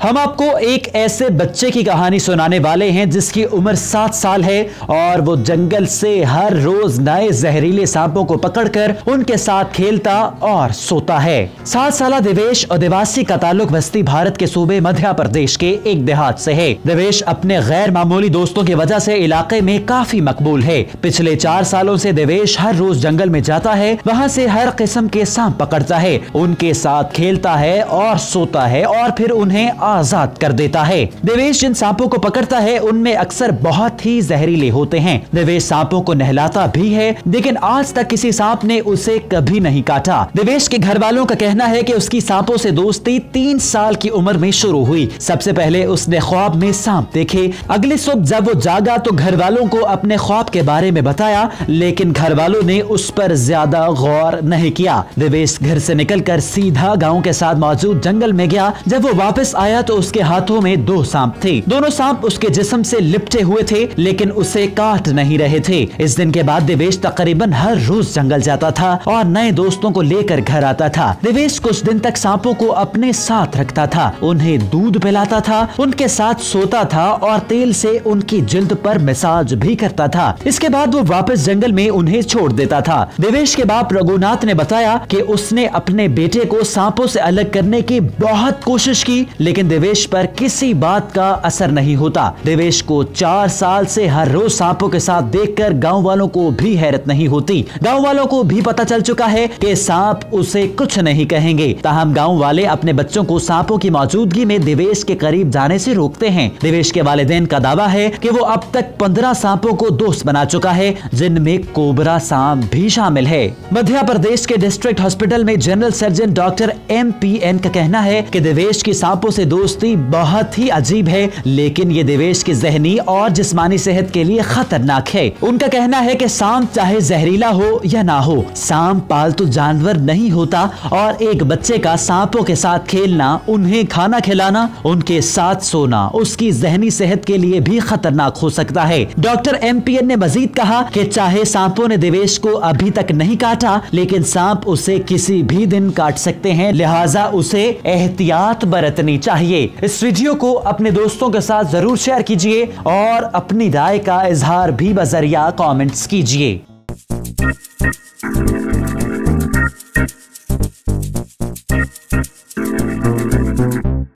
हम आपको एक ऐसे बच्चे की कहानी सुनाने वाले हैं जिसकी उम्र 7 साल है और वो जंगल से हर रोज नए जहरीले सांपों को पकड़कर उनके साथ खेलता और सोता है। 7 साला देवेश और देवासी का ताल्लुक बस्ती भारत के सूबे मध्य प्रदेश के एक देहात से है। देवेश अपने गैर मामूली दोस्तों की वजह से इलाके में काफी मकबूल है। पिछले 4 सालों से देवेश हर रोज जंगल में जाता है, वहाँ से हर किस्म के सांप पकड़ता है, उनके साथ खेलता है और सोता है और फिर उन्हें आजाद कर देता है। देवेश जिन सांपों को पकड़ता है उनमें अक्सर बहुत ही जहरीले होते हैं। देवेश सांपों को नहलाता भी है, लेकिन आज तक किसी सांप ने उसे कभी नहीं काटा। देवेश के घर वालों का कहना है कि उसकी सांपों से दोस्ती 3 साल की उम्र में शुरू हुई। सबसे पहले उसने ख्वाब में सांप देखे। अगली सुबह जब वो जागा तो घर वालों को अपने ख्वाब के बारे में बताया, लेकिन घर वालों ने उस पर ज्यादा गौर नहीं किया। देवेश घर से निकलकर सीधा गांव के साथ मौजूद जंगल में गया। जब वो वापस आया तो उसके हाथों में 2 सांप थे। दोनों सांप उसके जिस्म से लिपटे हुए थे, लेकिन उसे काट नहीं रहे थे। इस दिन के बाद देवेश तकरीबन हर रोज जंगल जाता था और नए दोस्तों को लेकर घर आता था। देवेश कुछ दिन तक सांपों को अपने साथ रखता था, उन्हें दूध पिलाता था, उनके साथ सोता था और तेल से उनकी जिल्द पर मसाज भी करता था। इसके बाद वो वापस जंगल में उन्हें छोड़ देता था। देवेश के बाप रघुनाथ ने बताया कि उसने अपने बेटे को सांपों से अलग करने की बहुत कोशिश की, लेकिन देवेश पर किसी बात का असर नहीं होता। देवेश को 4 साल से हर रोज सांपों के साथ देखकर गांव वालों को भी हैरत नहीं होती। गांव वालों को भी पता चल चुका है कि सांप उसे कुछ नहीं कहेंगे। ताहम गांव वाले अपने बच्चों को सांपों की मौजूदगी में देवेश के करीब जाने से रोकते हैं। देवेश के वालिदैन का दावा है कि वो अब तक 15 सांपों को दोस्त बना चुका है, जिनमें कोबरा सांप भी शामिल है। मध्य प्रदेश के डिस्ट्रिक्ट हॉस्पिटल में जनरल सर्जन डॉक्टर MPN का कहना है कि देवेश की सांपों से दोस्ती बहुत ही अजीब है, लेकिन ये देवेश की जहनी और जिस्मानी सेहत के लिए खतरनाक है। उनका कहना है कि सांप चाहे जहरीला हो या ना हो, सांप पालतू जानवर नहीं होता और एक बच्चे का सांपों के साथ खेलना, उन्हें खाना खिलाना, उनके साथ सोना उसकी जहनी सेहत के लिए भी खतरनाक हो सकता है। डॉक्टर MPN ने मजीद कहा कि चाहे सांपों ने देवेश को अभी तक नहीं काटा, लेकिन सांप उसे किसी भी दिन काट सकते हैं, लिहाजा उसे एहतियात बरतनी चाहिए। इस वीडियो को अपने दोस्तों के साथ जरूर शेयर कीजिए और अपनी राय का इजहार भी बजरिया कमेंट्स कीजिए।